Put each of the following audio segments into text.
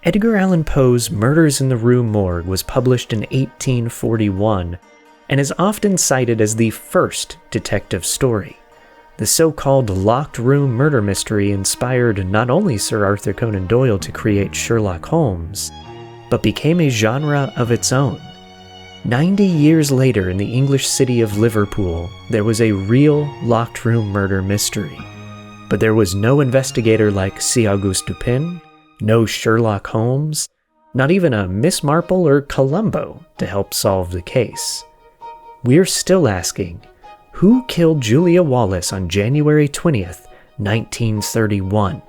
Edgar Allan Poe's Murders in the Rue Morgue was published in 1841 and is often cited as the first detective story. The so-called locked room murder mystery inspired not only Sir Arthur Conan Doyle to create Sherlock Holmes, but became a genre of its own. 90 years later, in the English city of Liverpool, there was a real locked room murder mystery. But there was no investigator like C. Auguste Dupin, no Sherlock Holmes, not even a Miss Marple or Columbo to help solve the case. We're still asking, who killed Julia Wallace on January 20th, 1931?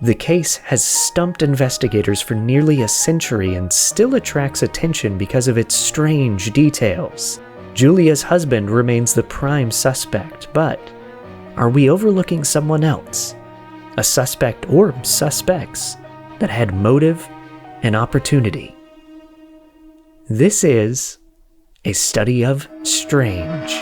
The case has stumped investigators for nearly a century and still attracts attention because of its strange details. Julia's husband remains the prime suspect, but are we overlooking someone else? A suspect or suspects that had motive and opportunity? This is a study of strange.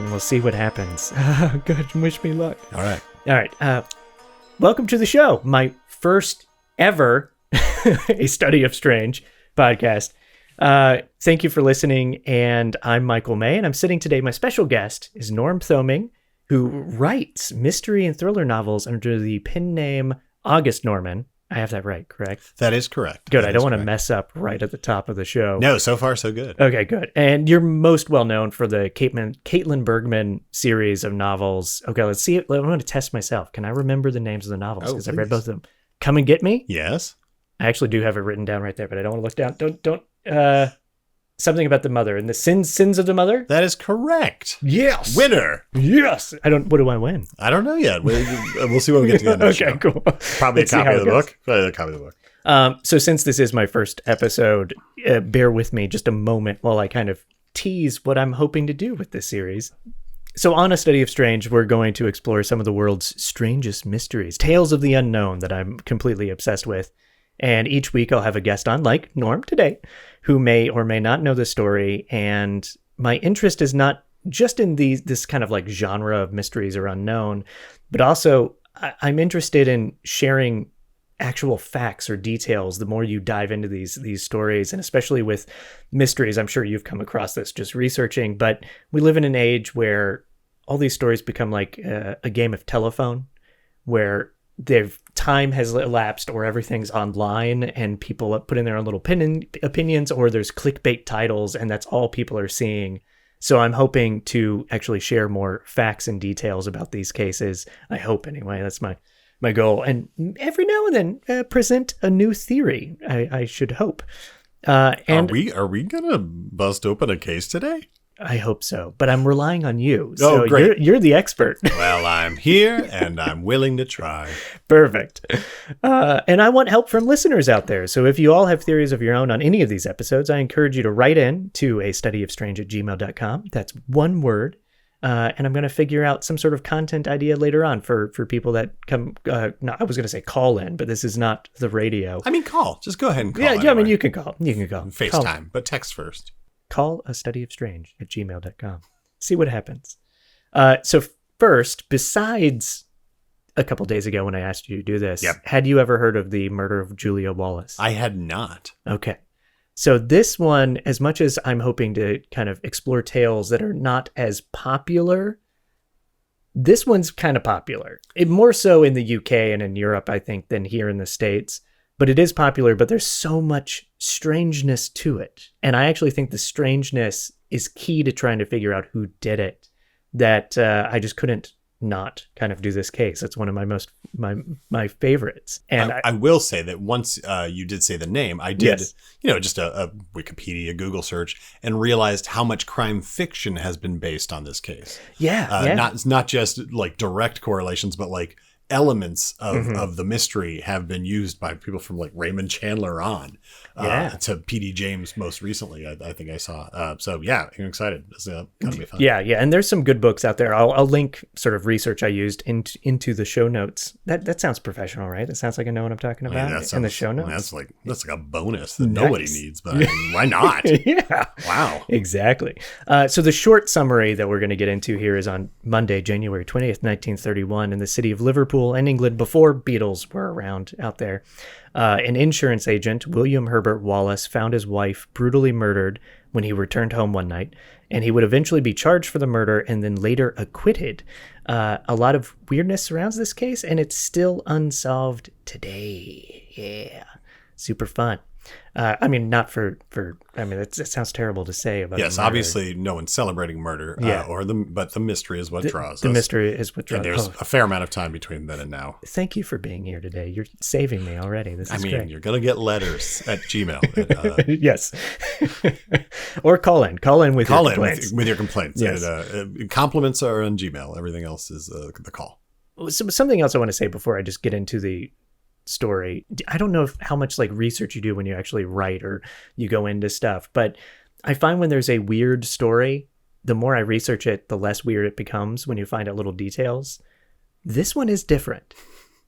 We'll see what happens. Good, wish me luck. All right. Welcome to the show. My first ever A Study of Strange podcast. Thank you for listening, and I'm Michael May, and I'm sitting today. My special guest is Norm Thoeming, who writes mystery and thriller novels under the pen name August Norman. I have that right, correct? That is correct. Good. I don't want to mess up right at the top of the show. No, so far so good. Okay, good. And you're most well known for the Caitlin Bergman series of novels. Okay, let's see. I'm going to test myself. Can I remember the names of the novels? Because I read both of them. Come and Get Me? Yes. I actually do have it written down right there, but I don't want to look down. Don't. Something about the mother and the sins of the mother. That is correct. Yes. Winner. Yes. What do I win? I don't know yet. We'll see when we get to the end of the show. Okay, cool. Probably a copy of the book. Probably a copy of the book. So since this is my first episode, bear with me just a moment while I kind of tease what I'm hoping to do with this series. So on A Study of Strange, we're going to explore some of the world's strangest mysteries, tales of the unknown that I'm completely obsessed with. And each week I'll have a guest on, like Norm today, who may or may not know the story. And my interest is not just in this kind of like genre of mysteries or unknown, but also I'm interested in sharing actual facts or details. The more you dive into these stories, and especially with mysteries, I'm sure you've come across this just researching, but we live in an age where all these stories become like a game of telephone, where time has elapsed or everything's online and people put in their own little opinions, or there's clickbait titles and that's all people are seeing. So I'm hoping to actually share more facts and details about these cases. I hope anyway, that's my goal. And every now and then present a new theory, I should hope. And Are we going to bust open a case today? I hope so, but I'm relying on you. Oh, so great. You're the expert. Well, I'm here and I'm willing to try. Perfect. And I want help from listeners out there. So if you all have theories of your own on any of these episodes, I encourage you to write in to astudyofstrange@gmail.com. That's one word. And I'm going to figure out some sort of content idea later on for people that come, I was going to say call in, but this is not the radio. I mean, call. Just go ahead and call. Yeah, anyway. I mean, you can call. FaceTime, but text first. Call astudyofstrange@gmail.com. See what happens. So first, besides a couple days ago when I asked you to do this, had you ever heard of the murder of Julia Wallace? I had not. Okay. So this one, as much as I'm hoping to kind of explore tales that are not as popular, this one's kind of popular. More so in the UK and in Europe, I think, than here in the States. But it is popular, but there's so much strangeness to it. And I actually think the strangeness is key to trying to figure out who did it, that I just couldn't not kind of do this case. It's one of my favorites. And I will say that once you did say the name, I did, just a Wikipedia Google search and realized how much crime fiction has been based on this case. Yeah. Not just like direct correlations, but like elements of the mystery have been used by people from like Raymond Chandler on to P.D. James most recently. I think I saw. So yeah, I'm excited. It's gonna be fun. Yeah, and there's some good books out there. I'll link sort of research I used into the show notes. That sounds professional, right? That sounds like I know what I'm talking about in the show notes. That's like a bonus that nobody needs, but I mean, why not? Yeah. Wow. Exactly. So the short summary that we're going to get into here is on Monday, January 20th, 1931, in the city of Liverpool and England, before Beatles were around out there. An insurance agent, William Herbert Wallace, found his wife brutally murdered when he returned home one night, and he would eventually be charged for the murder and then later acquitted. A lot of weirdness surrounds this case, and it's still unsolved today. Yeah, super fun. I mean, not for I mean, that sounds terrible to say about. Yes, obviously, no one's celebrating murder. But the mystery is what draws us. The mystery is what draws. And there's a fair amount of time between then and now. Thank you for being here today. You're saving me already. This is great. You're gonna get letters at Gmail. Yes, or call in with your complaints. With your complaints. Yes. And, compliments are on Gmail. Everything else is the call. So, something else I want to say before I just get into the story. I don't know how much like research you do when you actually write or you go into stuff, but I find when there's a weird story, the more I research it, the less weird it becomes when you find out little details. This one is different.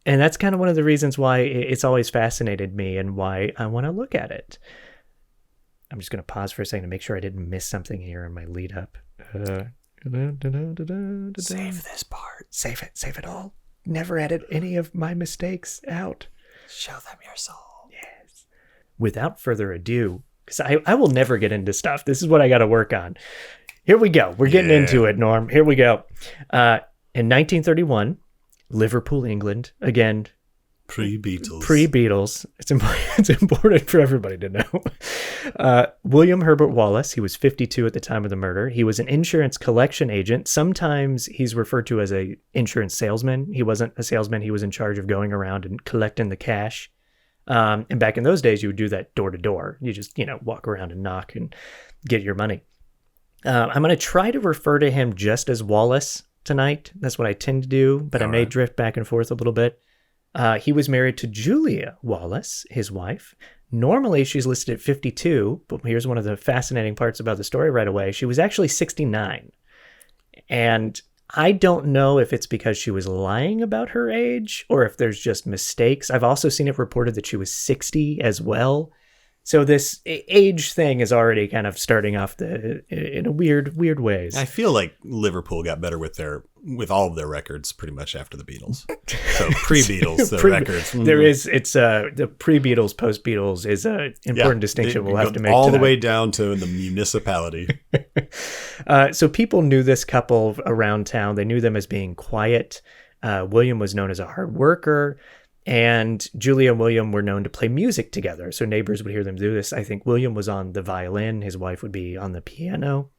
And that's kind of one of the reasons why it's always fascinated me and why I want to look at it. I'm just going to pause for a second to make sure I didn't miss something here in my lead up. Save this part. Save it all. Never edit any of my mistakes out. Show them your soul. Yes. Without further ado, because I will never get into stuff. This is what I got to work on. Here we go. We're getting into it, Norm. Here we go. In 1931, Liverpool, England. Again, Pre-Beatles. It's important for everybody to know. William Herbert Wallace, he was 52 at the time of the murder. He was an insurance collection agent. Sometimes he's referred to as an insurance salesman. He wasn't a salesman. He was in charge of going around and collecting the cash. And back in those days, you would do that door to door. You just, walk around and knock and get your money. I'm going to try to refer to him just as Wallace tonight. That's what I tend to do, but I may drift back and forth a little bit. He was married to Julia Wallace, his wife. Normally, she's listed at 52, but here's one of the fascinating parts about the story right away. She was actually 69. And I don't know if it's because she was lying about her age or if there's just mistakes. I've also seen it reported that she was 60 as well. So this age thing is already kind of starting off in a weird ways. I feel like Liverpool got better with all of their records pretty much after the Beatles. So pre-Beatles, the records. There is, it's the pre-Beatles, post-Beatles is an important distinction we'll have to make all the way down to the municipality. So people knew this couple around town. They knew them as being quiet. William was known as a hard worker. And Julia and William were known to play music together. So neighbors would hear them do this. I think William was on the violin. His wife would be on the piano.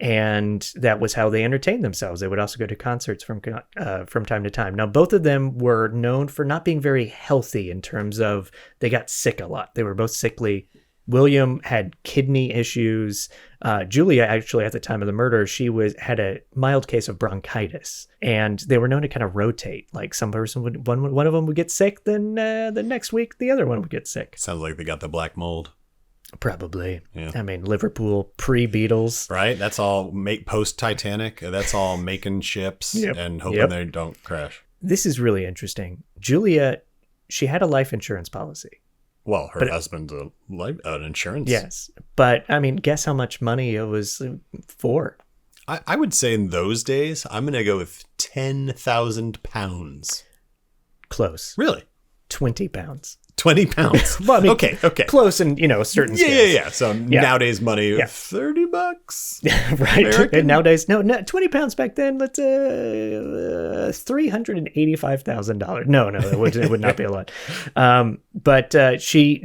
And that was how they entertained themselves. They would also go to concerts from time to time. Now, both of them were known for not being very healthy in terms of they got sick a lot. They were both sickly. William had kidney issues. Julia, actually, at the time of the murder, she had a mild case of bronchitis, and they were known to kind of rotate. Like one of them would get sick, then the next week the other one would get sick. Sounds like they got the black mold. Probably. Yeah. I mean, Liverpool pre-Beatles, right? That's all post Titanic. That's all making ships and hoping they don't crash. This is really interesting. Julia, she had a life insurance policy. Well, her husband's an insurance. Yes. But, I mean, guess how much money it was for? I would say in those days, I'm going to go with £10,000. Close. Really? 20 pounds. 20 pounds. Well, I mean, okay. Close in, certain scales. Yeah. So nowadays money, $30. Right. American? And nowadays, no, 20 pounds back then, let's $385,000. No, it would not be a lot. But she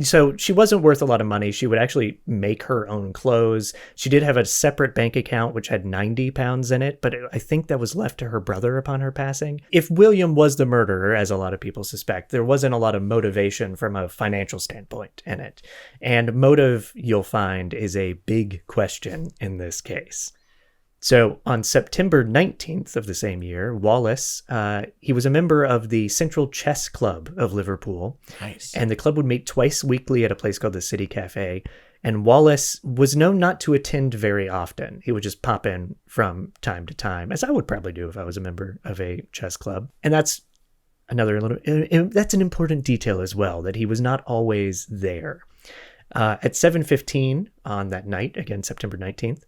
wasn't worth a lot of money. She would actually make her own clothes. She did have a separate bank account, which had 90 pounds in it, but I think that was left to her brother upon her passing. If William was the murderer, as a lot of people suspect, there wasn't a lot of motivation from a financial standpoint in it. And motive, you'll find, is a big question in this case. So on September 19th of the same year, Wallace, he was a member of the Central Chess Club of Liverpool. Nice. And the club would meet twice weekly at a place called the City Cafe. And Wallace was known not to attend very often. He would just pop in from time to time, as I would probably do if I was a member of a chess club. And that's that's an important detail as well, that he was not always there. At 7:15 on that night, again, September 19th,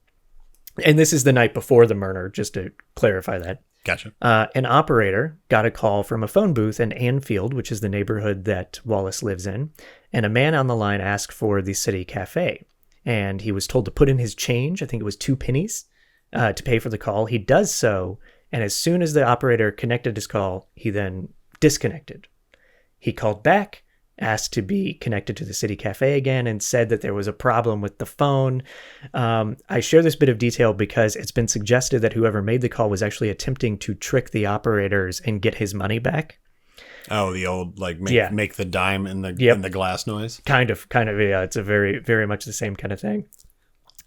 and this is the night before the murder, just to clarify that. Gotcha. An operator got a call from a phone booth in Anfield, which is the neighborhood that Wallace lives in, and a man on the line asked for the City Cafe, and he was told to put in his change, I think it was 2 pennies, to pay for the call. He does so, and as soon as the operator connected his call, he then disconnected. He called back, asked to be connected to the City Cafe again, and said that there was a problem with the phone. I share this bit of detail because it's been suggested that whoever made the call was actually attempting to trick the operators and get his money back. Oh, the old make the dime in the glass noise. Kind of. Yeah, it's a very, very much the same kind of thing.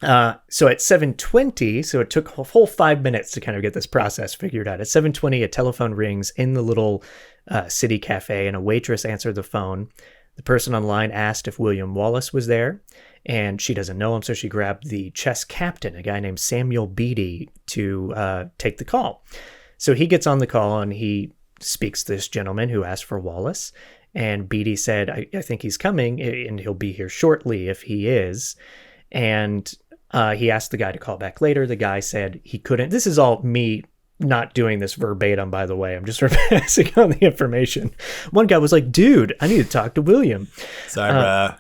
So at 7:20, so it took a whole 5 minutes to kind of get this process figured out. At 7:20, a telephone rings in the little City Cafe, and a waitress answered the phone. The person on the line asked if William Wallace was there, and she doesn't know him, so she grabbed the chess captain, a guy named Samuel Beatty, to take the call. So he gets on the call, and he speaks to this gentleman who asked for Wallace, and Beatty said, I think he's coming, and he'll be here shortly if he is. And he asked the guy to call back later. The guy said he couldn't. This is all me not doing this verbatim, by the way. I'm just passing on the information. One guy was like, dude, I need to talk to William. Sorry, bro.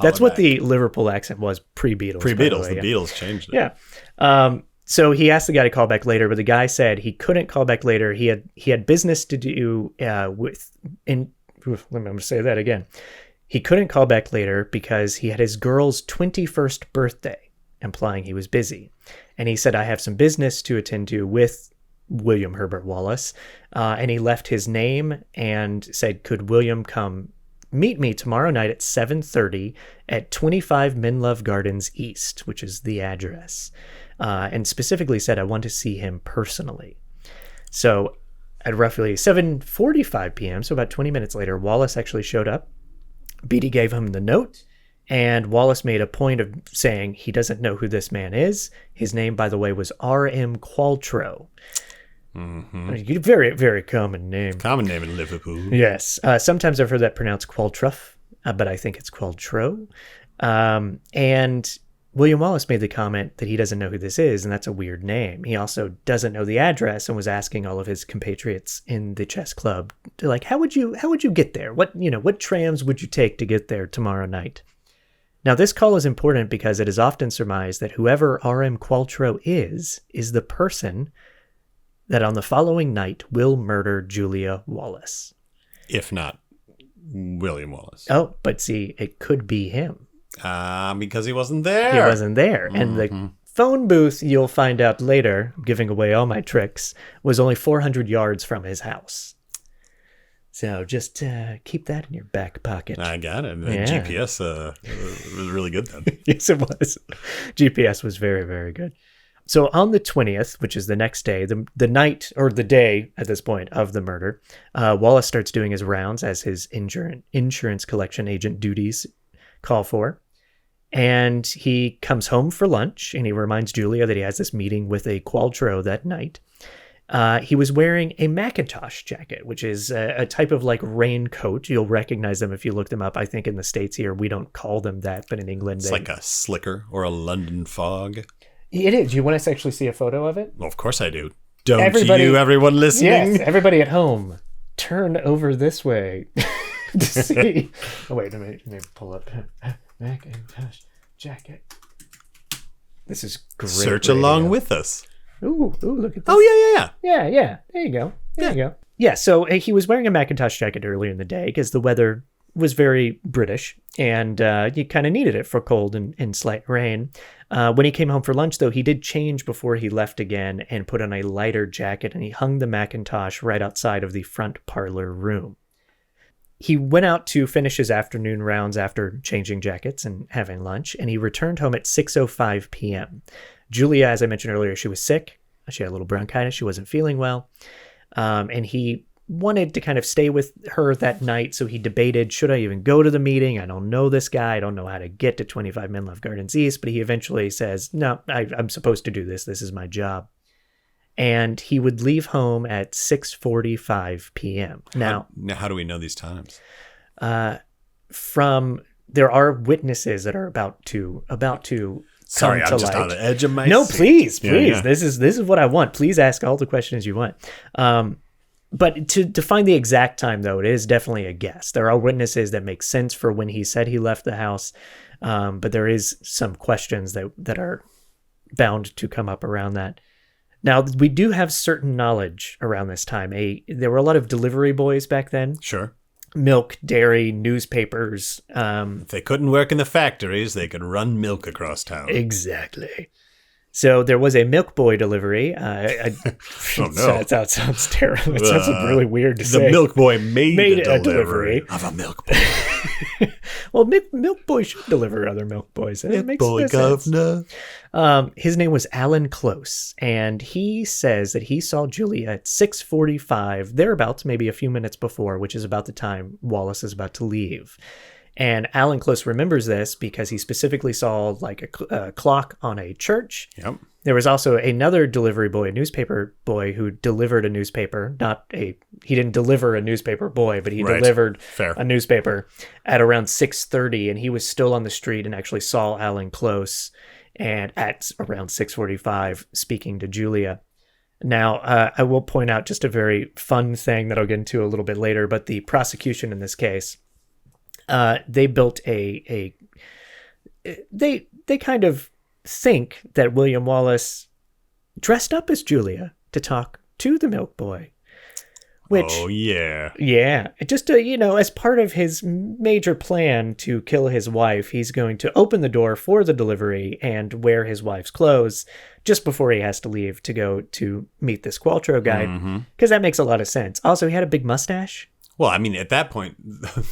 That's what the Liverpool accent was pre-Beatles. Pre-Beatles. The Beatles changed it. Yeah. So he asked the guy to call back later, but the guy said he couldn't call back later. He had business to do let me say that again. He couldn't call back later because he had his girl's 21st birthday, implying he was busy. And he said, I have some business to attend to with William Herbert Wallace. And he left his name and said, could William come meet me tomorrow night at 7:30 at 25 Menlove Gardens East, which is the address. And specifically said, I want to see him personally. So at roughly 7:45 p.m., so about 20 minutes later, Wallace actually showed up. Beatty gave him the note, and Wallace made a point of saying he doesn't know who this man is. His name, by the way, was R.M. Qualtrough. Mm-hmm. Very, very common name. Common name in Liverpool. Yes. Sometimes I've heard that pronounced Qualtrough, but I think it's Qualtrough. And William Wallace made the comment that he doesn't know who this is, and that's a weird name. He also doesn't know the address and was asking all of his compatriots in the chess club, like, how would you get there? What trams would you take to get there tomorrow night? Now, this call is important because it is often surmised that whoever R.M. Qualtrough is the person that on the following night will murder Julia Wallace. If not William Wallace. Oh, but see, it could be him. Because he wasn't there. He wasn't there. Mm-hmm. And the phone booth, you'll find out later, giving away all my tricks, was only 400 yards from his house. So just keep that in your back pocket. I got it. Yeah. GPS was really good then. Yes, it was. GPS was very, very good. So on the 20th, which is the next day, the night, or the day at this point of the murder, Wallace starts doing his rounds as his insurance collection agent duties call for. And he comes home for lunch, and he reminds Julia that he has this meeting with a Qualtrough that night. He was wearing a Macintosh jacket, which is a type of like raincoat. You'll recognize them if you look them up. I think in the States here, we don't call them that, but in England, it's like a slicker or a London fog. It is. Do you want us to actually see a photo of it? Well, of course I do. Don't everyone listening? Yes, everybody at home, turn over this way to see. Oh, wait, let me pull up Macintosh jacket. This is great. Search along with us. Ooh, look at this. Oh, yeah. Yeah. There you go. There you go. Yeah, so he was wearing a Macintosh jacket earlier in the day because the weather was very British, and you kind of needed it for cold and slight rain. When he came home for lunch, though, he did change before he left again and put on a lighter jacket, and he hung the Macintosh right outside of the front parlor room. He went out to finish his afternoon rounds after changing jackets and having lunch, and he returned home at 6:05 p.m. Julia, as I mentioned earlier, she was sick. She had a little bronchitis. She wasn't feeling well. And he wanted to kind of stay with her that night. So he debated, should I even go to the meeting? I don't know this guy. I don't know how to get to 25 Menlove Gardens East. But he eventually says, no, I'm supposed to do this. This is my job. And he would leave home at 6:45 p.m. Now, how do we know these times? There are witnesses that are about to Sorry, I'm just light. on the edge of my No, seat. please. Yeah. This is what I want. Please ask all the questions you want. But to find the exact time, though, it is definitely a guess. There are witnesses that make sense for when he said he left the house, but there is some questions that are bound to come up around that. Now, we do have certain knowledge around this time. There were a lot of delivery boys back then. Sure. Milk, dairy, newspapers. If they couldn't work in the factories, they could run milk across town. Exactly. So there was a milk boy delivery. Oh, no. That sounds terrible. It sounds really weird to say. The milk boy made a delivery of a milk boy. Well, milk boy should deliver other milk boys. It makes boy sense. governor. His name was Alan Close, and he says that he saw Julia at 6:45, thereabouts, maybe a few minutes before, which is about the time Wallace is about to leave. And Alan Close remembers this because he specifically saw like a clock on a church. Yep. There was also another delivery boy, a newspaper boy, who delivered a newspaper. He didn't deliver a newspaper boy, but he delivered a newspaper at around 6:30, and he was still on the street and actually saw Alan Close and at around 6:45 speaking to Julia. Now, I will point out just a very fun thing that I'll get into a little bit later, but the prosecution in this case, they built they kind of think that William Wallace dressed up as Julia to talk to the milk boy. Which, just as part of his major plan to kill his wife, he's going to open the door for the delivery and wear his wife's clothes just before he has to leave to go to meet this Qualtro guy, because that makes a lot of sense. Also, he had a big mustache. Well, I mean, at that point,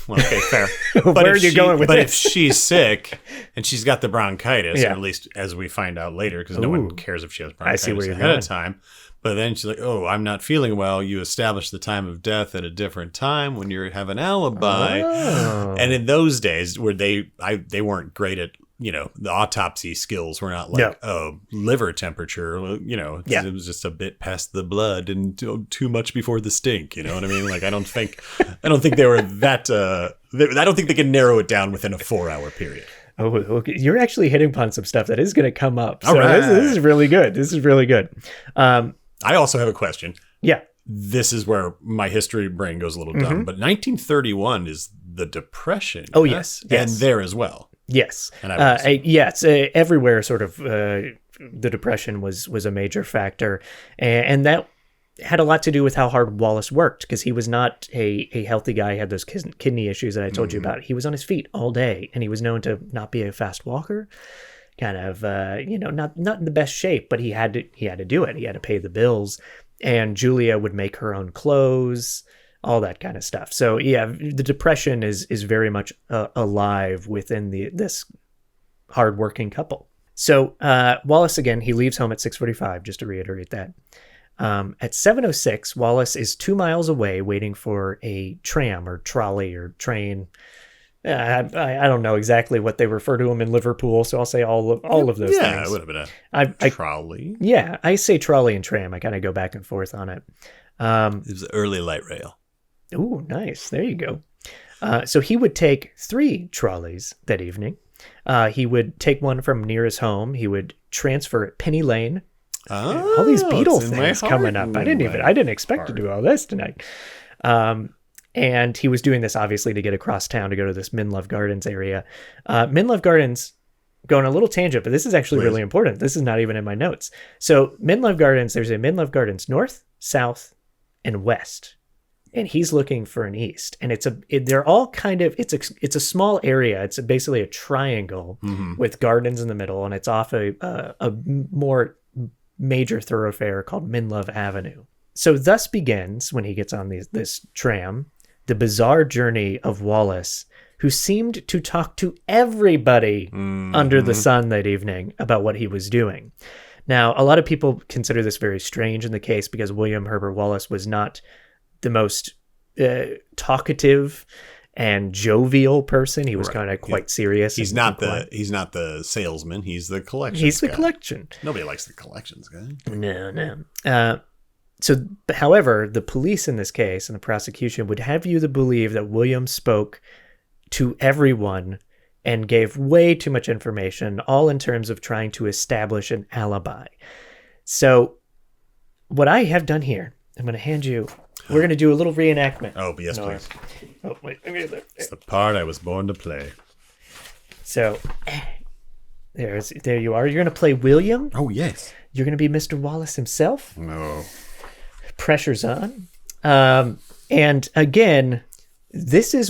okay, fair. Where are you going with this? But if she's sick and she's got the bronchitis, or at least as we find out later, because no one cares if she has bronchitis ahead of time. But then she's like, oh, I'm not feeling well. You establish the time of death at a different time when you have an alibi. Oh. And in those days, where they weren't great at, the autopsy skills were not like, liver temperature, it was just a bit past the blood and too much before the stink. You know what I mean? Like, I don't think they were that, I don't think they can narrow it down within a 4-hour period. Oh, okay. You're actually hitting upon some stuff that is going to come up. So all right. This is really good. I also have a question. Yeah. This is where my history brain goes a little dumb, but 1931 is the Depression. Oh, yes. And there as well. Yes. Everywhere sort of the Depression was a major factor. And that had a lot to do with how hard Wallace worked, because he was not a healthy guy. He had those kidney issues that I told you about. He was on his feet all day, and he was known to not be a fast walker. Kind of, not in the best shape, but he had to do it. He had to pay the bills, and Julia would make her own clothes, all that kind of stuff. So yeah, the Depression is very much alive within this hardworking couple. So Wallace, again, he leaves home at 6:45, just to reiterate that. At 7:06, Wallace is 2 miles away waiting for a tram or trolley or train. I don't know exactly what they refer to them in Liverpool, so I'll say all of those things. Yeah, it would have been a trolley. Yeah, I say trolley and tram. I kind of go back and forth on it. It was the early light rail. Ooh, nice. There you go. So he would take 3 trolleys that evening. He would take one from near his home. He would transfer at Penny Lane. All these Beatles things coming up. I didn't expect to do all this tonight. And he was doing this obviously to get across town to go to this Menlove Gardens area. Menlove Gardens, going a little tangent, but this is actually really important. This is not even in my notes. So Menlove Gardens, there's a Menlove Gardens north, south, and west. And he's looking for an east. And they're all kind of, it's a small area. It's basically a triangle with gardens in the middle. And it's off a more major thoroughfare called Menlove Avenue. So thus begins, when he gets on this tram, the bizarre journey of Wallace, who seemed to talk to everybody under the sun that evening about what he was doing. Now, a lot of people consider this very strange in the case because William Herbert Wallace was not the most talkative and jovial person. He was kind of quite serious. He's not the salesman. He's the collection. He's the collection. Nobody likes the collections guy. No. However, the police in this case and the prosecution would have you to believe that William spoke to everyone and gave way too much information, all in terms of trying to establish an alibi. So what I have done here, I'm going to hand you, we're going to do a little reenactment. Oh, yes, please. Oh, wait. It's the part I was born to play. So there you are. You're going to play William. Oh, yes. You're going to be Mr. Wallace himself. No. Pressure's on. And again, this is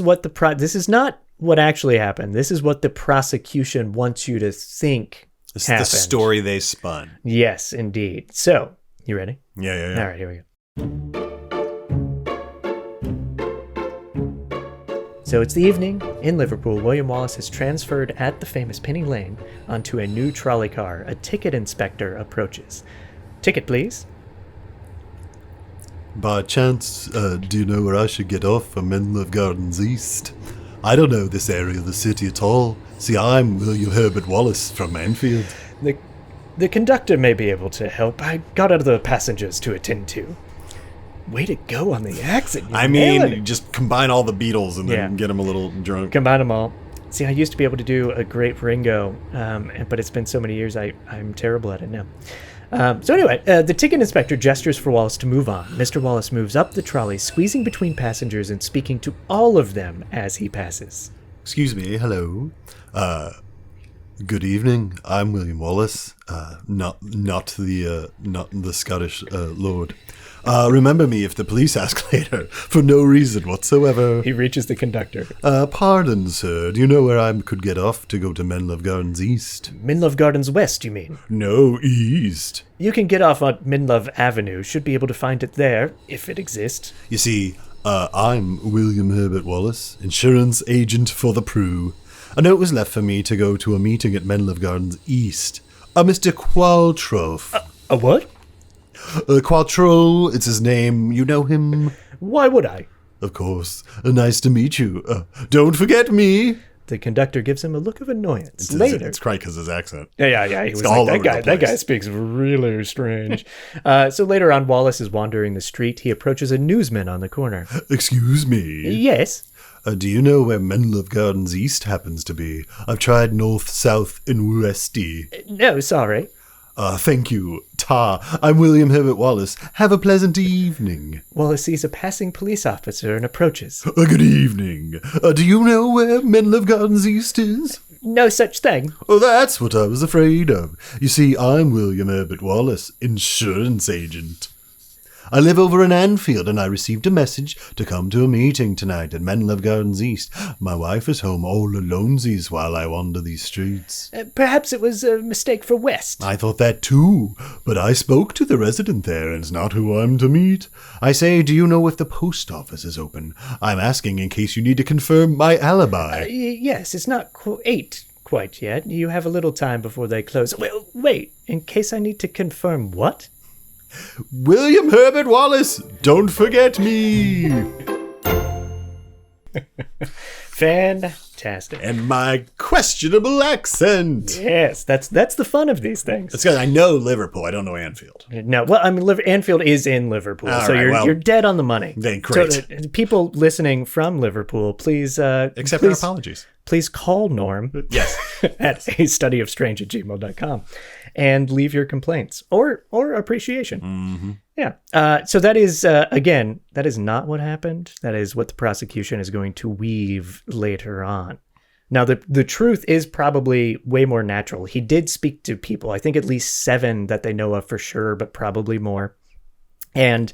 not what actually happened. This is what the prosecution wants you to think This happened. is the story they spun. Yes, indeed. So, you ready? Yeah. All right, here we go. So it's the evening in Liverpool. William Wallace has transferred at the famous Penny Lane onto a new trolley car. A ticket inspector approaches. Ticket, please. By chance, do you know where I should get off for Menlove Gardens East? I don't know this area of the city at all. See, I'm William Herbert Wallace from Enfield. The conductor may be able to help. I got other passengers to attend to. Way to go on the accent. You just combine all the Beatles and then get them a little drunk. Combine them all. See, I used to be able to do a great Ringo, but it's been so many years, I'm terrible at it now. So anyway, the ticket inspector gestures for Wallace to move on. Mr. Wallace moves up the trolley, squeezing between passengers and speaking to all of them as he passes. Excuse me, hello. Good evening. I'm William Wallace. Not the Scottish lord. Remember me if the police ask later, for no reason whatsoever. He reaches the conductor. Pardon, sir. Do you know where I could get off to go to Menlove Gardens East? Menlove Gardens West, you mean? No, East. You can get off on Menlove Avenue. Should be able to find it there, if it exists. You see, I'm William Herbert Wallace, insurance agent for the Prue. A note was left for me to go to a meeting at Menlove Gardens East. Mr. Qualtrough. A what? Qualtrough, it's his name. You know him? Why would I? Of course. Nice to meet you. Don't forget me. The conductor gives him a look of annoyance. Later. It's probably because his accent. Yeah. He was like, that guy speaks really strange. So later on, Wallace is wandering the street. He approaches a newsman on the corner. Excuse me. Yes? Do you know where Menlove Gardens East happens to be? I've tried north, south, and westy. No, sorry. Thank you. I'm William Herbert Wallace. Have a pleasant evening. Wallace sees a passing police officer and approaches. Good evening. Do you know where Menlove Gardens East is? No such thing. Oh, that's what I was afraid of. You see, I'm William Herbert Wallace, insurance agent. I live over in Anfield, and I received a message to come to a meeting tonight at Menlove Gardens East. My wife is home all alonesies while I wander these streets. Perhaps it was a mistake for West. I thought that too, but I spoke to the resident there, and it's not who I'm to meet. I say, do you know if the post office is open? I'm asking in case you need to confirm my alibi. Yes, it's not 8 quite yet. You have a little time before they close. Wait, in case I need to confirm what? William Herbert Wallace, don't forget me. Fantastic. And my questionable accent. Yes, that's the fun of these things. It's because I know Liverpool. I don't know Anfield. No, well, I mean, Anfield is in Liverpool, so you're dead on the money. Then great. So, people listening from Liverpool, please accept our apologies. Please call Norm. Yes. At astudyofstrange@gmail.com and leave your complaints or appreciation. Mm-hmm. Yeah. So that is, again, that is not what happened. That is what the prosecution is going to weave later on. Now, the truth is probably way more natural. He did speak to people, I think at least 7 that they know of for sure, but probably more. And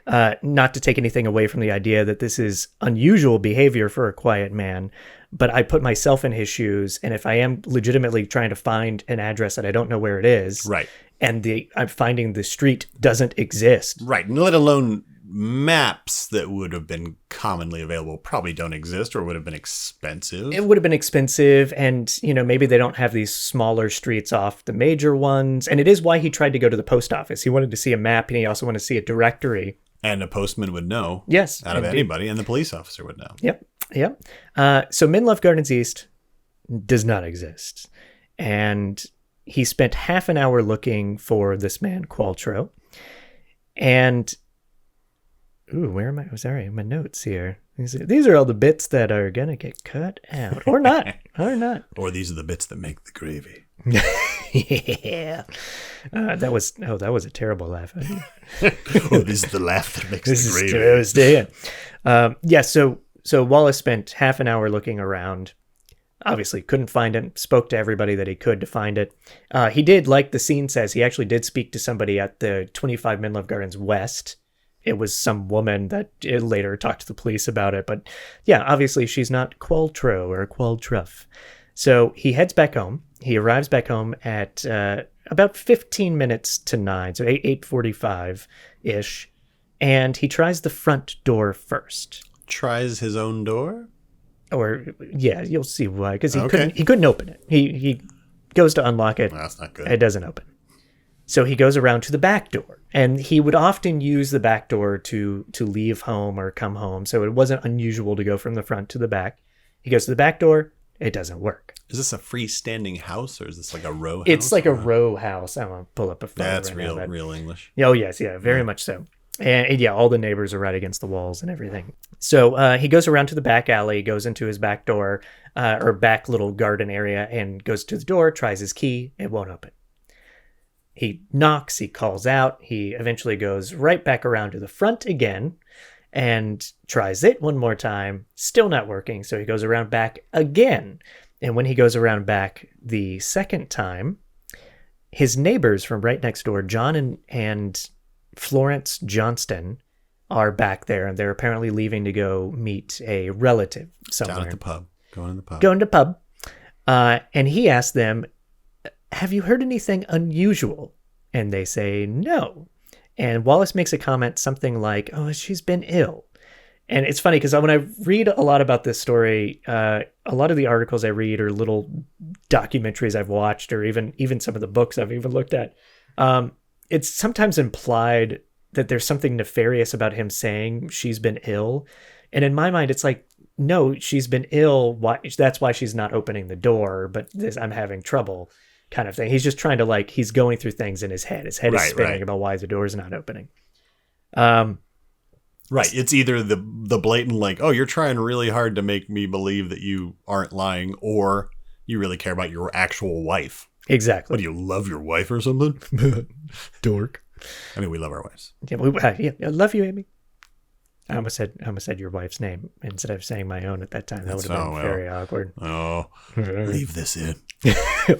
not to take anything away from the idea that this is unusual behavior for a quiet man, but I put myself in his shoes, and if I am legitimately trying to find an address that I don't know where it is, right, and I'm finding the street doesn't exist, right, and let alone maps that would have been commonly available probably don't exist or would have been expensive. It would have been expensive, and, maybe they don't have these smaller streets off the major ones. And it is why he tried to go to the post office. He wanted to see a map, and he also wanted to see a directory. And a postman would know. Yes. Out of anybody, and the police officer would know. Yep. So Men Love Gardens East does not exist. And he spent half an hour looking for this man, Qualtrough. And, where am I? Oh, sorry, my notes here. These are all the bits that are going to get cut out. Or not. Or these are the bits that make the gravy. Yeah. That was a terrible laugh. This is the laugh that makes the gravy. This is yeah, so Wallace spent half an hour looking around. Obviously couldn't find it, spoke to everybody that he could to find it. He did, like the scene says, he actually did speak to somebody at the 25 Men Love Gardens West. It was some woman that later talked to the police about it. But yeah, obviously she's not Qualtrough or Qualtrough. So he heads back home. He arrives back home at about 15 minutes to 9, so 8:45-ish. And he tries the front door first. Tries his own door? Or, yeah, you'll see why. Because he couldn't open it. He goes to unlock it. Well, that's not good. It doesn't open. So he goes around to the back door. And he would often use the back door to leave home or come home. So it wasn't unusual to go from the front to the back. He goes to the back door. It doesn't work. Is this a freestanding house, or is this like a row house? It's like a row house. I'm going to pull up a photo. That's real English. Oh, yes. Yeah, very much so. And yeah, all the neighbors are right against the walls and everything. So he goes around to the back alley, goes into his back door, or back little garden area, and goes to the door, tries his key. It won't open. He knocks, he calls out. He eventually goes right back around to the front again and tries it one more time. Still not working. So he goes around back again. And when he goes around back the second time, his neighbors from right next door, John and Florence Johnston, are back there, and they're apparently leaving to go meet a relative somewhere. Down at the pub. Going to the pub. And he asks them, have you heard anything unusual? And they say no. And Wallace makes a comment, something like, oh, she's been ill. And it's funny because when I read a lot about this story, a lot of the articles I read are little documentaries I've watched, or even some of the books I've even looked at. It's sometimes implied that there's something nefarious about him saying she's been ill. And in my mind, it's like, no, she's been ill. That's why she's not opening the door, but I'm having trouble kind of thing. He's just trying to, he's going through things in his head. His head is spinning about why the door's not opening. Right. It's either the blatant, oh, you're trying really hard to make me believe that you aren't lying, or you really care about your actual wife. Exactly. What, do you love your wife or something? Dork. I mean, we love our wives. Yeah, I love you, Amy. I almost said your wife's name instead of saying my own at that time. That would have been very awkward. Oh, leave this in.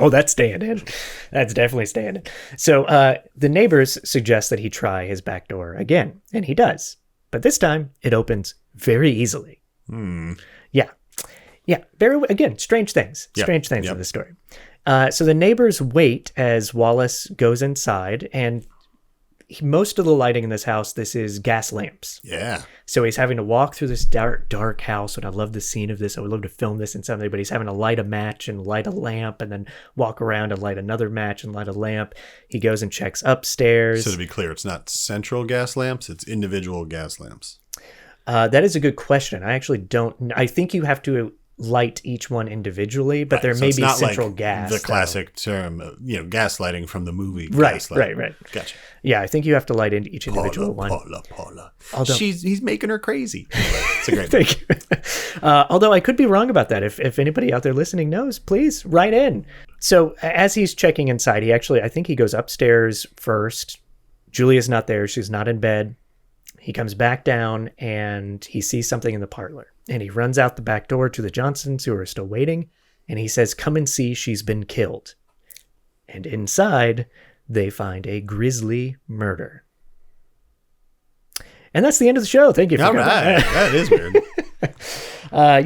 Oh, that's staying in. That's definitely staying in. So the neighbors suggest that he try his back door again, and he does. But this time, it opens very easily. Yeah. Again, strange things. Strange things in the story. So the neighbors wait as Wallace goes inside, and most of the lighting in this house, this is gas lamps. Yeah. So he's having to walk through this dark house, and I love the scene of this. I would love to film this in something, but he's having to light a match and light a lamp, and then walk around and light another match and light a lamp. He goes and checks upstairs. So to be clear, it's not central gas lamps, it's individual gas lamps. That is a good question. I actually don't. I think you have to light each one individually, but there may be central gas. The classic term, gaslighting from the movie. Right. Gotcha. Yeah, I think you have to light into each individual one. Paula. He's making her crazy. It's a great Thank you. Although I could be wrong about that. If anybody out there listening knows, please write in. So as he's checking inside, I think he goes upstairs first. Julia's not there. She's not in bed. He comes back down and he sees something in the parlor. And he runs out the back door to the Johnsons, who are still waiting. And he says, come and see, she's been killed. And inside, they find a grisly murder. And that's the end of the show. Thank you for coming. All right. That is weird.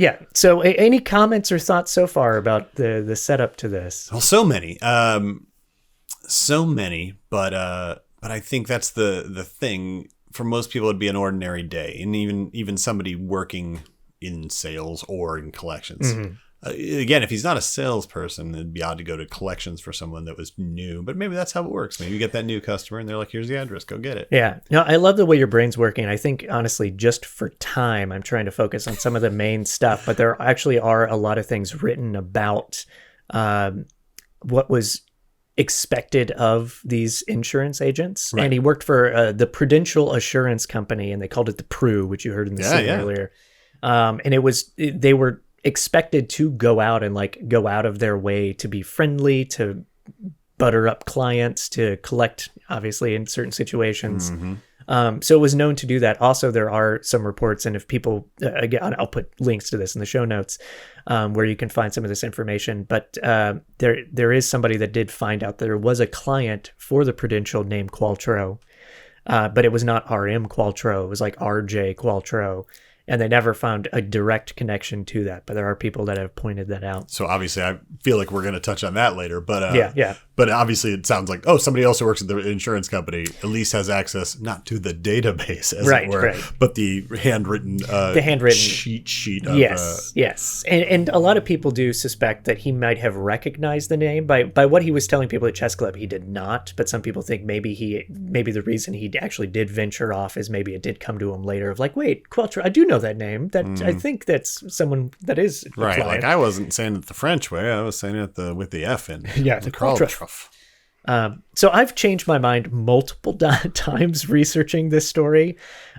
Yeah. So any comments or thoughts so far about the setup to this? Well, so many. But I think that's the thing. for most people it'd be an ordinary day, and even somebody working in sales or in collections. Mm-hmm. Again, if he's not a salesperson, it'd be odd to go to collections for someone that was new. But maybe that's how it works. Maybe you get that new customer and they're like, here's the address, go get it. Yeah. No, I love the way your brain's working. I think, honestly, just for time, I'm trying to focus on some of the main stuff. But there actually are a lot of things written about what was expected of these insurance agents. Right. And he worked for the Prudential Assurance Company, and they called it the PRU, which you heard in the scene earlier. And they were expected to go out of their way to be friendly, to butter up clients, to collect, obviously, in certain situations. Mm-hmm. So it was known to do that. Also, there are some reports, and if people, again, I'll put links to this in the show notes, where you can find some of this information. But there is somebody that did find out there was a client for the Prudential named Qualtrough, but it was not RM Qualtrough. It was like RJ Qualtrough. And they never found a direct connection to that, but there are people that have pointed that out. So obviously, I feel like we're going to touch on that later. But yeah. But obviously, it sounds like somebody else who works at the insurance company at least has access not to the database, as it were, but the handwritten cheat sheet. Of, yes. And a lot of people do suspect that he might have recognized the name by what he was telling people at Chess Club. He did not, but some people think maybe the reason he actually did venture off is maybe it did come to him later of like, wait, Qualtrough, I do know that name. That I think that's someone that is right. Client. Like I wasn't saying it the French way. I was saying it with the F in. Yeah, the Qualtrough. So I've changed my mind multiple times researching this story.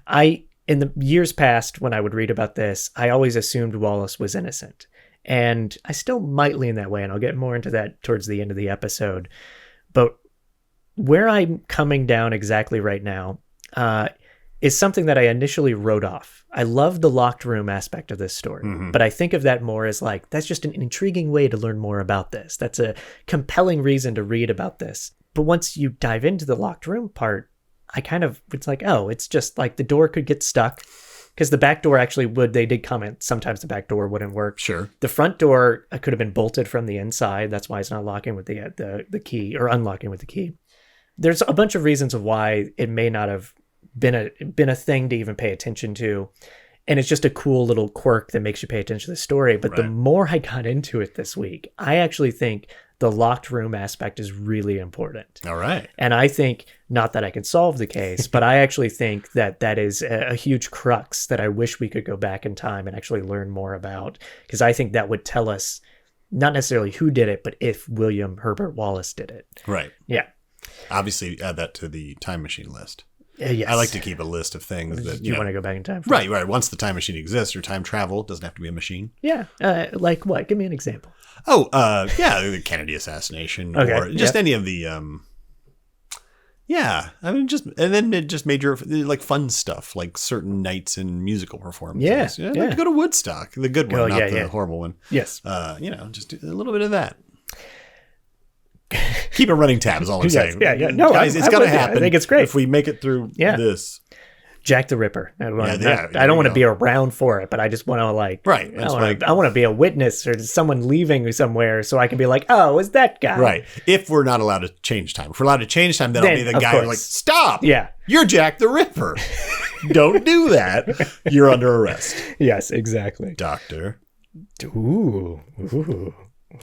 In the years past, when I would read about this, I always assumed Wallace was innocent, and I still might lean that way. And I'll get more into that towards the end of the episode. But where I'm coming down exactly right now is something that I initially wrote off. I love the locked room aspect of this story, but I think of that more as like, that's just an intriguing way to learn more about this. That's a compelling reason to read about this. But once you dive into the locked room part, it's like, it's just like the door could get stuck, because the back door actually they did comment, sometimes the back door wouldn't work. Sure. The front door could have been bolted from the inside. That's why it's not locking with the key, or unlocking with the key. There's a bunch of reasons of why it may not have been a thing to even pay attention to, and it's just a cool little quirk that makes you pay attention to the story. But the more I got into it this week, I actually think the locked room aspect is really important. All right. And I think, not that I can solve the case, but I actually think that is a huge crux that I wish we could go back in time and actually learn more about, because I think that would tell us not necessarily who did it, but if William Herbert Wallace did it. Right. Yeah. Obviously, add that to the time machine list. Yes. I like to keep a list of things that you want to go back in time for. Right. Once the time machine exists, or time travel, doesn't have to be a machine. Yeah. Like what? Give me an example. The Kennedy assassination, or just any of the. Just major like fun stuff, like certain nights in musical performances. Yeah. Like to go to Woodstock, the good one, not the horrible one. Yes. Just do a little bit of that. Keep a running tab is all I'm saying. Yeah. No, guys, it's going to happen. I think it's great if we make it through this. Jack the Ripper. I don't want to be around for it, but I just want to I want to be a witness, or someone leaving somewhere, so I can be like, oh, is that guy? Right. If we're not allowed to change time. If we're allowed to change time, then I'll be the guy who's like, stop. Yeah. You're Jack the Ripper. Don't do that. You're under arrest. Yes, exactly. Doctor. Ooh.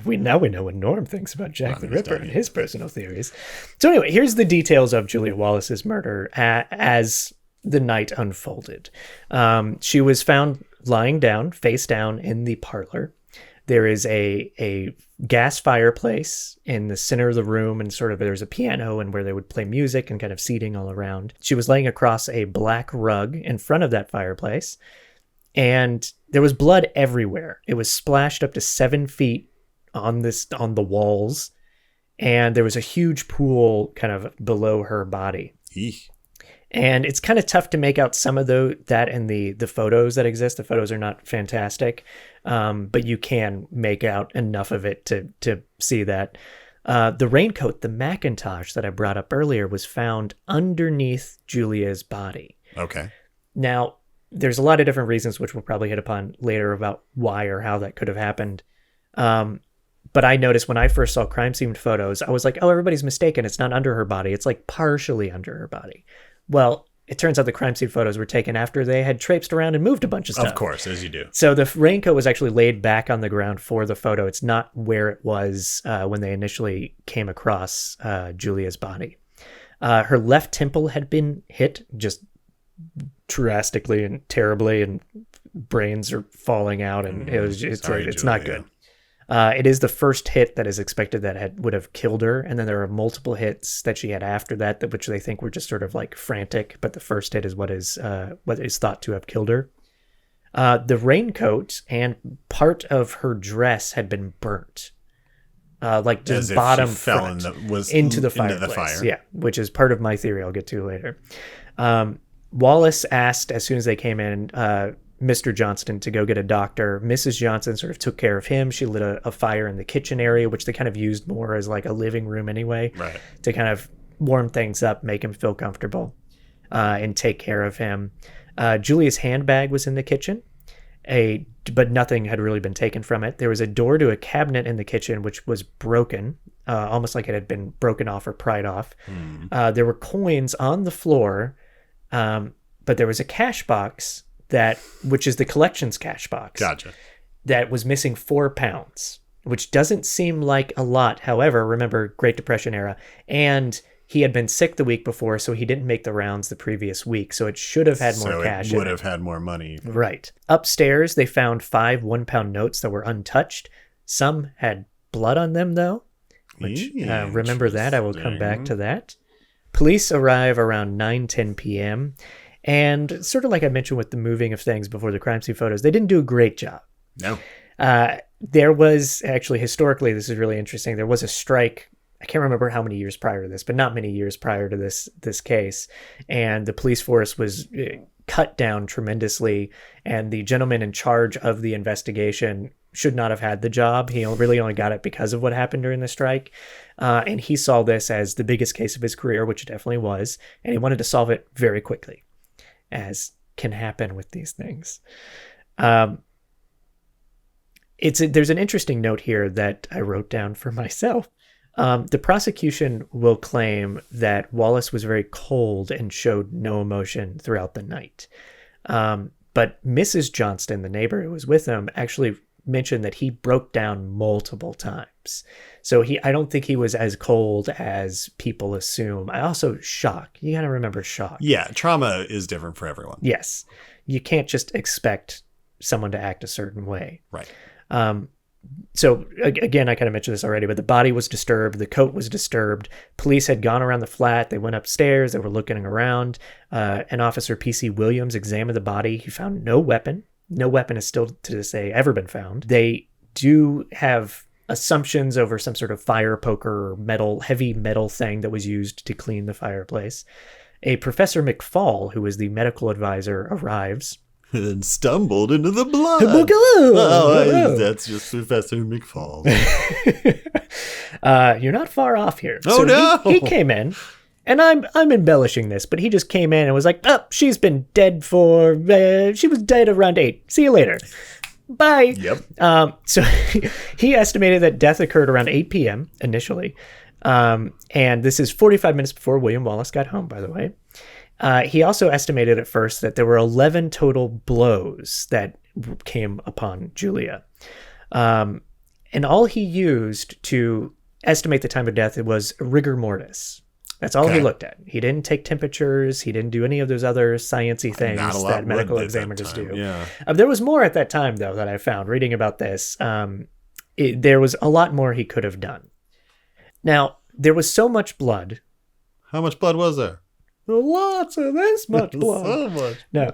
We know what Norm thinks about Jack the Ripper and his personal theories. So anyway, here's the details of Julia Wallace's murder as the night unfolded. She was found lying down, face down, in the parlor. There is a gas fireplace in the center of the room, and there's a piano and where they would play music and kind of seating all around. She was laying across a black rug in front of that fireplace, and there was blood everywhere. It was splashed up to 7 feet on the walls, and there was a huge pool kind of below her body. Eek. And it's kind of tough to make out some of that in the photos that exist. The photos are not fantastic, but you can make out enough of it to see that. The raincoat, the Macintosh that I brought up earlier, was found underneath Julia's body. Okay. Now, there's a lot of different reasons, which we'll probably hit upon later, about why or how that could have happened. But I noticed when I first saw crime scene photos, I was like, oh, everybody's mistaken. It's not under her body. It's like partially under her body. Well, it turns out the crime scene photos were taken after they had traipsed around and moved a bunch of stuff. Of course, as you do. So the raincoat was actually laid back on the ground for the photo. It's not where it was when they initially came across Julia's body. Her left temple had been hit just drastically and terribly, and brains are falling out, and it's not good. It is the first hit that is expected that would have killed her, and then there are multiple hits that she had after that, which they think were just sort of like frantic, but the first hit is what is thought to have killed her. The raincoat and part of her dress had been burnt, like just as bottom if she fell front into the fireplace. Yeah, which is part of my theory I'll get to later. Wallace asked, as soon as they came in, Mr. Johnston to go get a doctor. Mrs. Johnston sort of took care of him. She lit a fire in the kitchen area, which they kind of used more as like a living room anyway, right, to kind of warm things up, make him feel comfortable, and take care of him. Julia's handbag was in the kitchen, but nothing had really been taken from it. There was a door to a cabinet in the kitchen, which was broken, almost like it had been broken off or pried off. There were coins on the floor, but there was a cash box which is the collections cash box. Gotcha. That was missing £4, which doesn't seem like a lot. However, remember, Great Depression era, and he had been sick the week before, so he didn't make the rounds the previous week. So it should have had more cash. So it would have had more money. Right. Upstairs, they found 5 one-pound notes that were untouched. Some had blood on them, though. Which, remember that. I will come back to that. Police arrive around 9:10 p.m., and sort of like I mentioned with the moving of things before the crime scene photos, they didn't do a great job. No. There was actually, historically, this is really interesting, there was a strike. I can't remember how many years prior to this, but not many years prior to this case. And the police force was cut down tremendously. And the gentleman in charge of the investigation should not have had the job. He really only got it because of what happened during the strike. And he saw this as the biggest case of his career, which it definitely was. And he wanted to solve it very quickly, as can happen with these things. There's an interesting note here that I wrote down for myself. The prosecution will claim that Wallace was very cold and showed no emotion throughout the night. But Mrs. Johnston, the neighbor who was with him, actually mentioned that he broke down multiple times. So I don't think he was as cold as people assume. I also shock. You got to remember shock. Yeah, trauma is different for everyone. Yes. You can't just expect someone to act a certain way. Right. So again, I kind of mentioned this already, but the body was disturbed. The coat was disturbed. Police had gone around the flat. They went upstairs. They were looking around. An officer, P.C. Williams, examined the body. He found no weapon. No weapon is still to this day ever been found. They do have assumptions over some sort of fire poker or heavy metal thing that was used to clean the fireplace. A Professor McFall, who was the medical advisor, arrives. And stumbled into the blood. That's just Professor McFall. You're not far off here. Oh, so no! He came in, and I'm embellishing this, but he just came in and was like, "Oh, she's been dead she was dead around 8. See you later. Bye." Yep. So he estimated that death occurred around 8 p.m. initially, and this is 45 minutes before William Wallace got home, by the way. He also estimated at first that there were 11 total blows that came upon Julia. And all he used to estimate the time of death was rigor mortis. That's all he looked at. He didn't take temperatures. He didn't do any of those other sciencey things that medical examiners do. Yeah. There was more at that time, though, that I found reading about this. There was a lot more he could have done. Now, there was so much blood. How much blood was there? Lots of this much blood. So much. No,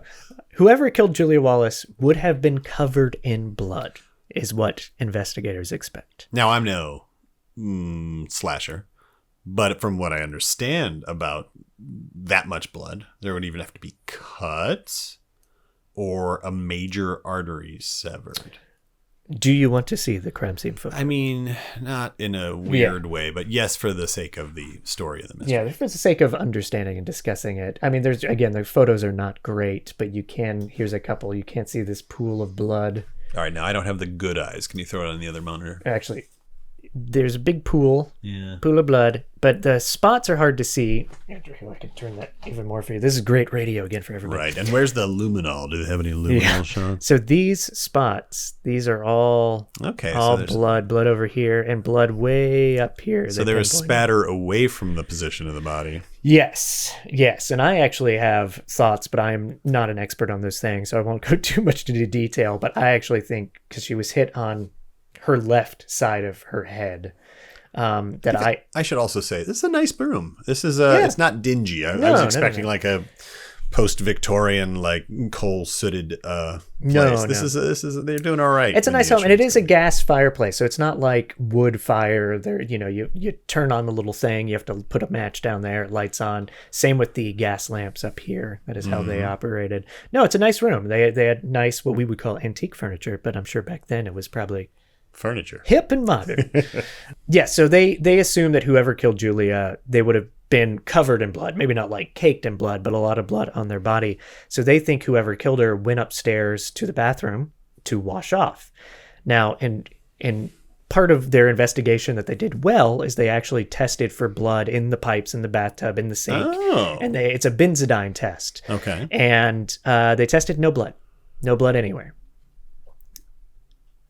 whoever killed Julia Wallace would have been covered in blood, is what investigators expect. Now, I'm no slasher, but from what I understand about that much blood, there would even have to be cuts or a major artery severed. Do you want to see the crime scene photo? I mean, not in a weird way, but yes, for the sake of the story of the mystery. Yeah, for the sake of understanding and discussing it. I mean, the photos are not great, but here's a couple. You can't see this pool of blood. All right, now I don't have the good eyes. Can you throw it on the other monitor? Actually, there's a big pool of blood, but the spots are hard to see. I can turn that even more for you. This is great radio again for everybody. Right. And where's the luminol? Do they have any luminol shots? So these spots, these are all blood over here and blood way up here. So there is spatter away from the position of the body. Yes. And I actually have thoughts, but I'm not an expert on those things, so I won't go too much into detail. But I actually think, because she was hit on her left side of her head, I should also say, this is a nice room. This is it's not dingy. I was expecting like a post-Victorian, like coal-sooted place. This is they're doing all right. It's a nice home, and it is a gas fireplace, so it's not like wood fire. There, you turn on the little thing, you have to put a match down there, it lights on. Same with the gas lamps up here. That is how they operated. No, it's a nice room. They had nice, what we would call antique furniture, but I'm sure back then it was probably furniture, hip and modern. So they assume that whoever killed Julia, they would have been covered in blood, maybe not like caked in blood, but a lot of blood on their body. So they think whoever killed her went upstairs to the bathroom to wash off. Now, and part of their investigation that they did well is they actually tested for blood in the pipes, in the bathtub, in the sink. And it's a benzodine test. Okay. And they tested no blood anywhere.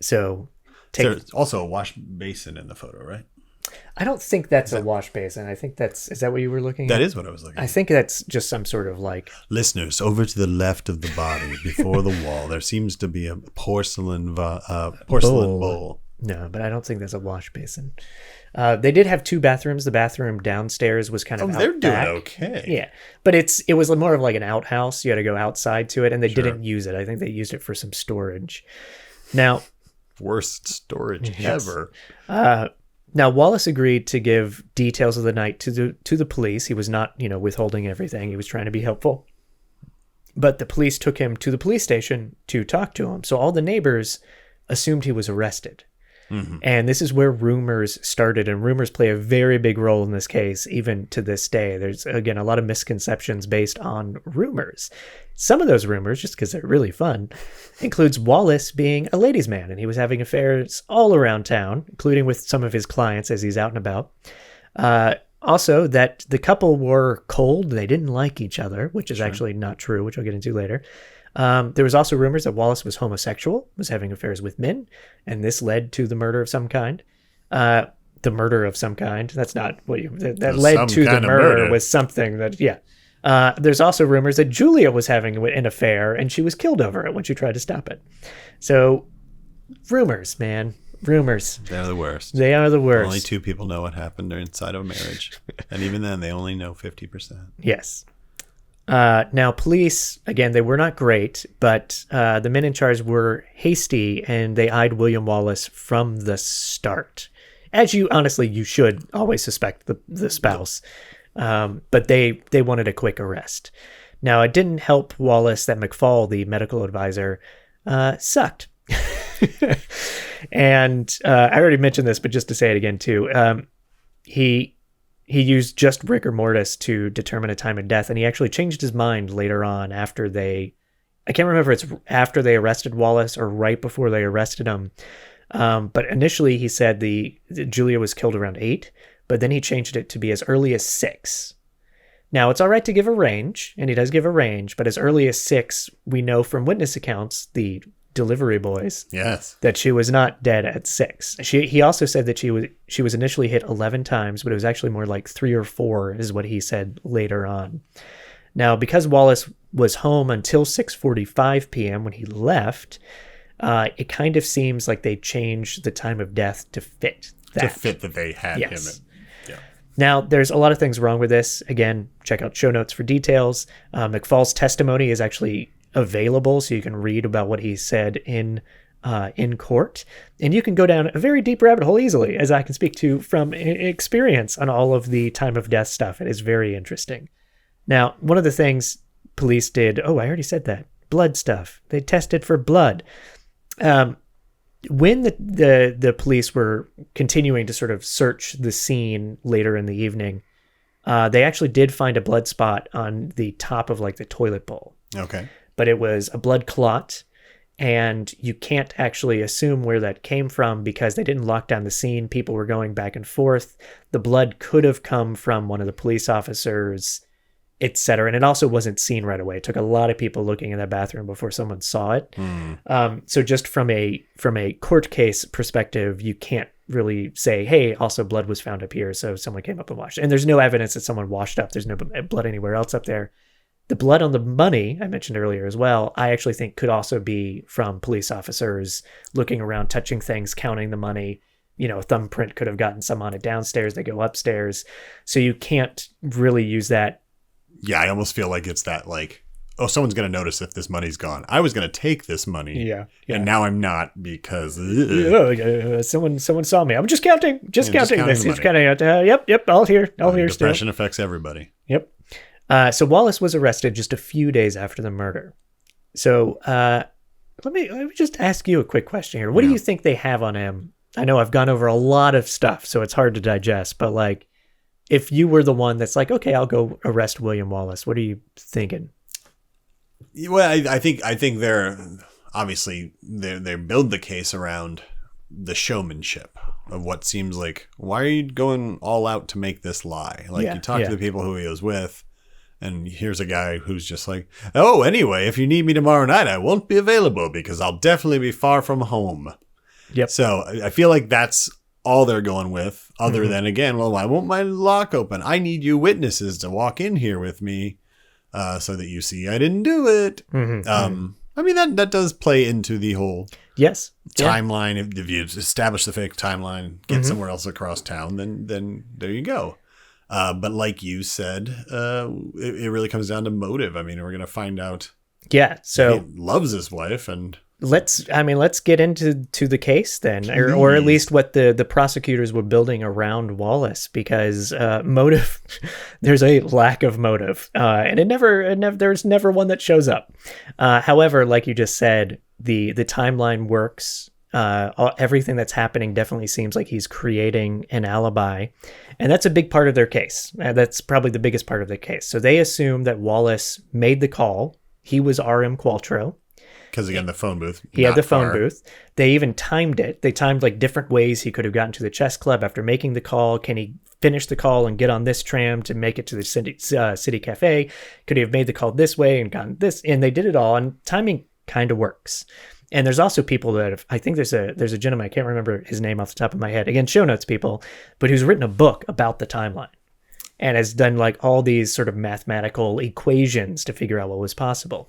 So there's also a wash basin in the photo, right? I don't think that's a wash basin. I think is that what you were looking at? That is what I was looking at. I think that's just some sort of like... Listeners, over to the left of the body, before the wall, there seems to be a porcelain bowl. No, but I don't think that's a wash basin. They did have two bathrooms. The bathroom downstairs was kind of out they're doing back. okay. Yeah, but it was more of like an outhouse. You had to go outside to it, and they didn't use it. I think they used it for some storage. Now... Worst storage ever. Now, Wallace agreed to give details of the night to the police. He was not, withholding everything. He was trying to be helpful. But the police took him to the police station to talk to him. So all the neighbors assumed he was arrested. Mm-hmm. And this is where rumors started. And rumors play a very big role in this case, even to this day. There's, again, a lot of misconceptions based on rumors. Some of those rumors, just because they're really fun, includes Wallace being a ladies' man, and he was having affairs all around town, including with some of his clients as he's out and about. Also, that the couple were cold. They didn't like each other, which is actually not true, which I'll get into later. There was also rumors that Wallace was homosexual, was having affairs with men, and this led to the murder of some kind. The murder of some kind. That's not what that led to the murder was something that, there's also rumors that Julia was having an affair and she was killed over it when she tried to stop it. So, rumors, man. Rumors. They're the worst. They are the worst. Only two people know what happened inside of a marriage. And even then, they only know 50%. Yes. Now, police, again, they were not great, but the men in charge were hasty, and they eyed William Wallace from the start. As you should always suspect the spouse. But they wanted a quick arrest. Now, it didn't help Wallace that McFall, the medical advisor, sucked. And I already mentioned this, but just to say it again, too, he used just rigor mortis to determine a time of death, and he actually changed his mind later on after I can't remember if it's after they arrested Wallace or right before they arrested him. But initially he said Julia was killed around 8, but then he changed it to be as early as 6. Now, it's all right to give a range, and he does give a range, but as early as 6, we know from witness accounts, the delivery boys, that she was not dead at 6. He also said that she was initially hit 11 times, but it was actually more like 3 or 4 is what he said later on. Now, because Wallace was home until 6:45 p.m. when he left, it kind of seems like they changed the time of death to fit that. To fit that they had him. Now, there's a lot of things wrong with this. Again, check out show notes for details. McFall's testimony is actually available, so you can read about what he said in court. And you can go down a very deep rabbit hole easily, as I can speak to from experience on all of the time of death stuff. It is very interesting. Now, one of the things police did, I already said that, blood stuff. They tested for blood. When the police were continuing to sort of search the scene later in the evening, they actually did find a blood spot on the top of like the toilet bowl. Okay. But it was a blood clot, And you can't actually assume where that came from because they didn't lock down the scene. People were going back and forth. The blood could have come from one of the police officers, etc. And it also wasn't seen right away. It took a lot of people looking in that bathroom before someone saw it. So just from a court case perspective, you can't really say, hey, also blood was found up here, so someone came up and washed it. And there's no evidence that someone washed up. There's no blood anywhere else up there. The blood on the money I mentioned earlier as well, I actually think could also be from police officers looking around, touching things, counting the money. A thumbprint could have gotten some on it downstairs. They go upstairs. So you can't really use that. Yeah, I almost feel like it's that someone's going to notice if this money's gone. I was going to take this money. Yeah. And now I'm not because someone saw me. I'm just counting this. It's kind of yep, all here depression affects everybody. Yep. So Wallace was arrested just a few days after the murder. So let me just ask you a quick question here. What do you think they have on him? I know I've gone over a lot of stuff, so it's hard to digest, but if you were the one that's like, okay, I'll go arrest William Wallace, what are you thinking? Well, I think they're obviously they build the case around the showmanship of what seems like, why are you going all out to make this lie? You talk to the people who he was with, and here's a guy who's just like, oh, anyway, if you need me tomorrow night, I won't be available because I'll definitely be far from home. Yep. So I feel like that's all they're going with, other than, again, well, why won't my lock open? I need you witnesses to walk in here with me so that you see I didn't do it. I mean, that does play into the whole timeline. Yeah. If you establish the fake timeline, get somewhere else across town, then there you go. But like you said, it really comes down to motive. I mean, we're going to find out. Yeah. So he loves his wife, and let's get into the case then, or at least what the prosecutors were building around Wallace, because motive, there's a lack of motive, and there's never one that shows up. However, like you just said, the timeline works. Everything that's happening definitely seems like he's creating an alibi, and that's a big part of their case. That's probably the biggest part of the case. So they assume that Wallace made the call. He was R.M. Qualtrough. Because again, the phone booth. He had the phone booth. They even timed it. They timed different ways he could have gotten to the chess club after making the call. Can he finish the call and get on this tram to make it to the city cafe? Could he have made the call this way and gotten this? And they did it all, and timing kind of works. And there's also people that have, I think there's a gentleman, I can't remember his name off the top of my head. Again, show notes people, but who's written a book about the timeline and has done all these sort of mathematical equations to figure out what was possible.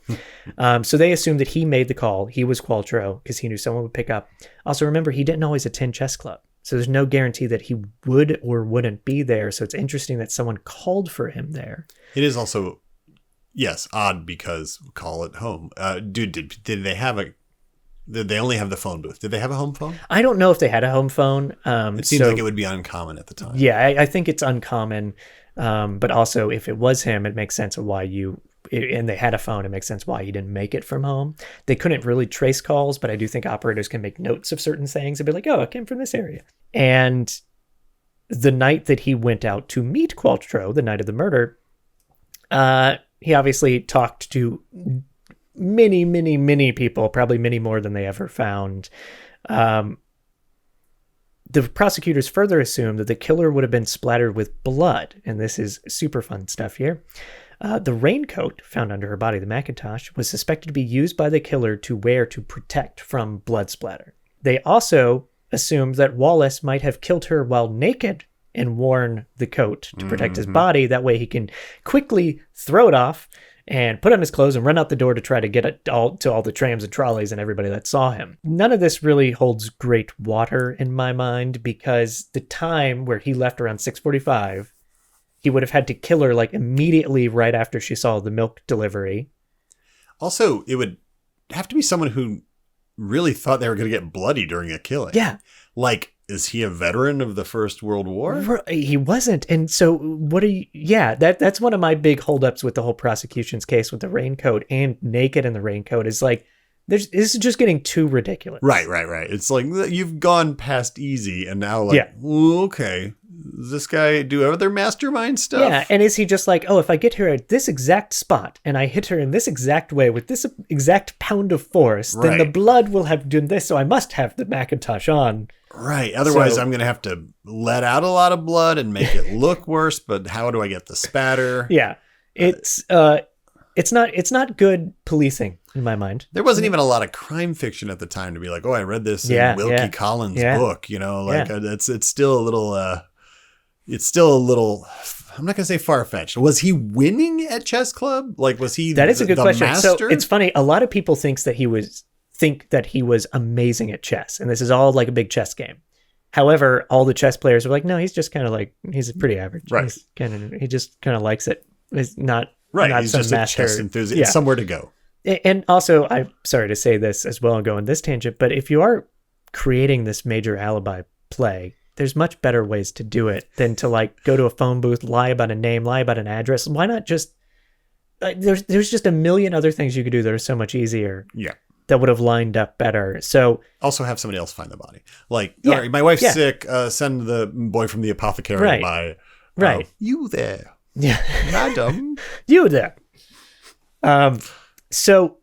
So they assumed that he made the call. He was Qualtrough because he knew someone would pick up. Also, remember, he didn't always attend chess club. So there's no guarantee that he would or wouldn't be there. So it's interesting that someone called for him there. It is also, yes, odd because call it home. Did they have Did they only have the phone booth? Did they have a home phone? I don't know if they had a home phone. It seems like it would be uncommon at the time. Yeah, I think it's uncommon. But also, if it was him, it makes sense of why and they had a phone, it makes sense why he didn't make it from home. They couldn't really trace calls, but I do think operators can make notes of certain things and be like, oh, it came from this area. And the night that he went out to meet Qualtrough, the night of the murder, he obviously talked to many, many, many people, probably many more than they ever found. The prosecutors further assumed that the killer would have been splattered with blood, and this is super fun stuff here. The raincoat found under her body, the Macintosh, was suspected to be used by the killer to wear to protect from blood splatter. They also assumed that Wallace might have killed her while naked and worn the coat to protect his body. That way he can quickly throw it off and put on his clothes and run out the door to try to get it all to all the trams and trolleys and everybody that saw him. None of this really holds great water in my mind, because the time where he left around 6:45, he would have had to kill her immediately right after she saw the milk delivery. Also, it would have to be someone who really thought they were going to get bloody during a killing. Yeah. Is he a veteran of the First World War? He wasn't. And so that's one of my big holdups with the whole prosecution's case with the raincoat and naked in the raincoat is this is just getting too ridiculous. Right. It's you've gone past easy and now okay, Does this guy do other mastermind stuff? Yeah, and is he just like, oh, if I get her at this exact spot and I hit her in this exact way with this exact pound of force, then the blood will have done this, so I must have the Macintosh on. Right. Otherwise, I'm going to have to let out a lot of blood and make it look worse, but how do I get the spatter? Yeah. It's not good policing in my mind. There wasn't even a lot of crime fiction at the time to be like, oh, I read this in Wilkie Collins' book, it's still a little, I'm not going to say far-fetched. Was he winning at chess club? Like, was he That is a good question. master? So it's funny. A lot of people think that he was amazing at chess, and this is all like a big chess game. However, all the chess players are like, no, he's just kind of like, he's pretty average. Right. He just kind of likes it. He's not right. Not he's some just master. a chess enthusiast. It's somewhere to go. And also, I'm sorry to say this as well and go on this tangent, but if you are creating this major alibi play, there's much better ways to do it than to like go to a phone booth, lie about a name, lie about an address. Why not just there's just a million other things you could do that are so much easier. Yeah. That would have lined up better. So also have somebody else find the body. Like, all right, my wife's sick. Send the boy from the apothecary by. Right. You there. Yeah. Madam. You there. So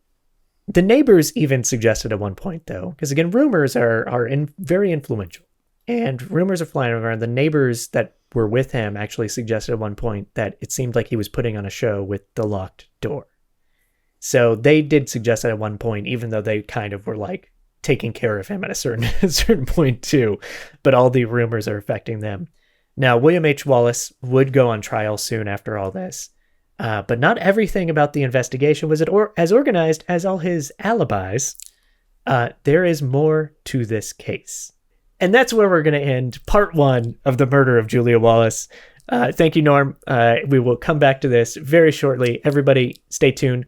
the neighbors even suggested at one point, though, because again, rumors are very influential, and rumors are flying around. The neighbors that were with him actually suggested at one point that it seemed like he was putting on a show with the locked door. So they did suggest that at one point, even though they kind of were like taking care of him at a certain point too, but all the rumors are affecting them. Now, William H. Wallace would go on trial soon after all this. But not everything about the investigation was as organized as all his alibis. There is more to this case. And that's where we're going to end part 1 of the murder of Julia Wallace. Thank you, Norm. We will come back to this very shortly. Everybody, stay tuned.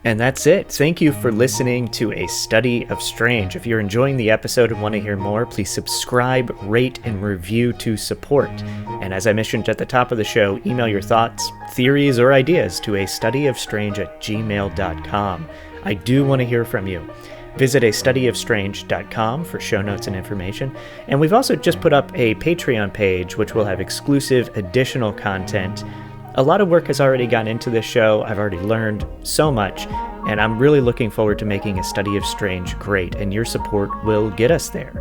And that's it. Thank you for listening to A Study of Strange. If you're enjoying the episode and want to hear more, please subscribe, rate, and review to support. And as I mentioned at the top of the show, email your thoughts, theories, or ideas to astudyofstrange@gmail.com. I do want to hear from you. Visit astudyofstrange.com for show notes and information. And we've also just put up a Patreon page, which will have exclusive additional content. A lot of work has already gone into this show. I've already learned so much, and I'm really looking forward to making A Study of Strange great, and your support will get us there.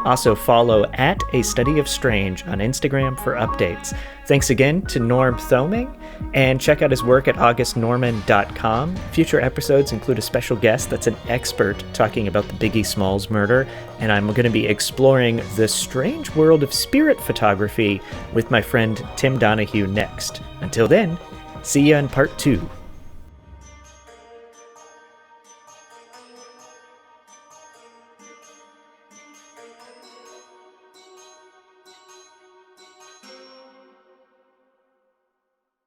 Also follow at A Study of Strange on Instagram for updates. Thanks again to Norm Thoeming, and check out his work at augustnorman.com. Future episodes include a special guest that's an expert talking about the Biggie Smalls murder, and I'm going to be exploring the strange world of spirit photography with my friend Tim Donahue next. Until then, see you in part 2.